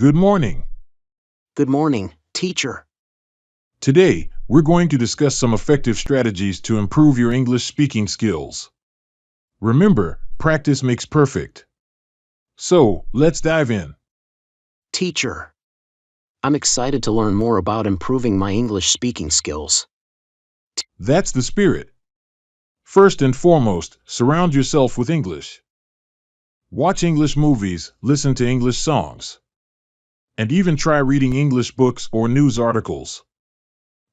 Good morning. Good morning, teacher. Today, we're going to discuss some effective strategies to improve your English speaking skills. Remember, practice makes perfect. So, let's dive in. Teacher. I'm excited to learn more about improving my English speaking skills. That's the spirit. First and foremost, surround yourself with English. Watch English movies, listen to English songs, and even try reading English books or news articles.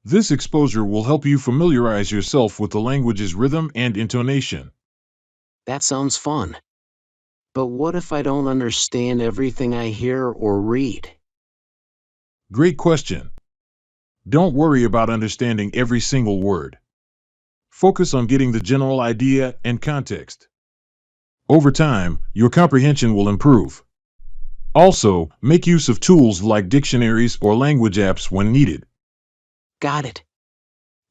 This exposure will help you familiarize yourself with the language's rhythm and intonation. That sounds fun. But what if I don't understand everything I hear or read? Great question. Don't worry about understanding every single word. Focus on getting the general idea and context. Over time, your comprehension will improve. Also, make use of tools like dictionaries or language apps when needed. Got it.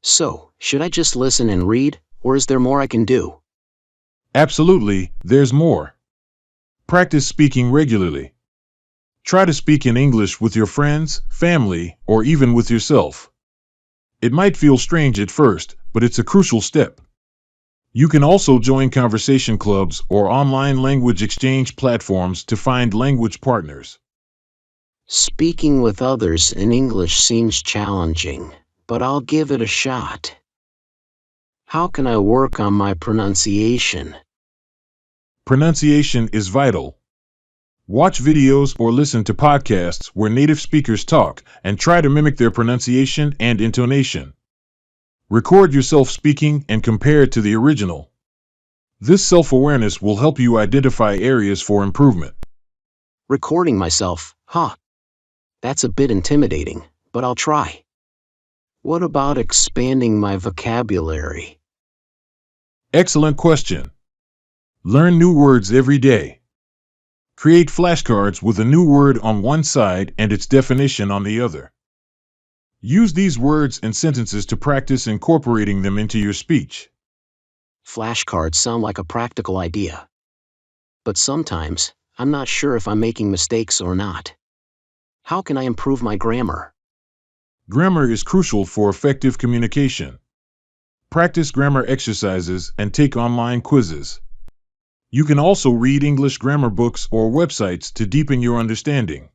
So, should I just listen and read, or is there more I can do? Absolutely, there's more. Practice speaking regularly. Try to speak in English with your friends, family, or even with yourself. It might feel strange at first, but it's a crucial step. You can also join conversation clubs or online language exchange platforms to find language partners. Speaking with others in English seems challenging, but I'll give it a shot. How can I work on my pronunciation? Pronunciation is vital. Watch videos or listen to podcasts where native speakers talk and try to mimic their pronunciation and intonation. Record yourself speaking and compare it to the original. This self-awareness will help you identify areas for improvement. Recording myself, huh? That's a bit intimidating, but I'll try. What about expanding my vocabulary? Excellent question. Learn new words every day. Create flashcards with a new word on one side and its definition on the other. Use these words and sentences to practice incorporating them into your speech. Flashcards sound like a practical idea. But sometimes, I'm not sure if I'm making mistakes or not. How can I improve my grammar? Grammar is crucial for effective communication. Practice grammar exercises and take online quizzes. You can also read English grammar books or websites to deepen your understanding.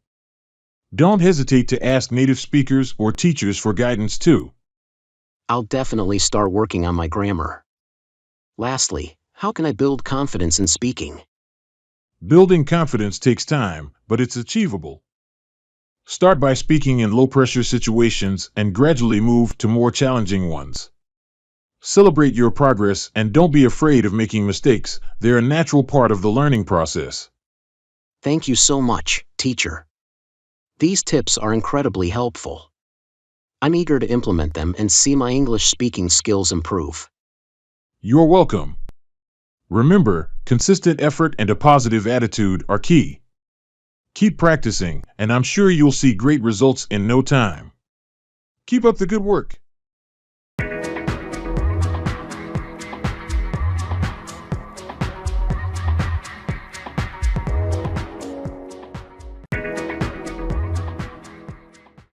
Don't hesitate to ask native speakers or teachers for guidance too. I'll definitely start working on my grammar. Lastly, how can I build confidence in speaking? Building confidence takes time, but it's achievable. Start by speaking in low-pressure situations and gradually move to more challenging ones. Celebrate your progress and don't be afraid of making mistakes. They're a natural part of the learning process. Thank you so much, teacher. These tips are incredibly helpful. I'm eager to implement them and see my English speaking skills improve. You're welcome. Remember, consistent effort and a positive attitude are key. Keep practicing, and I'm sure you'll see great results in no time. Keep up the good work.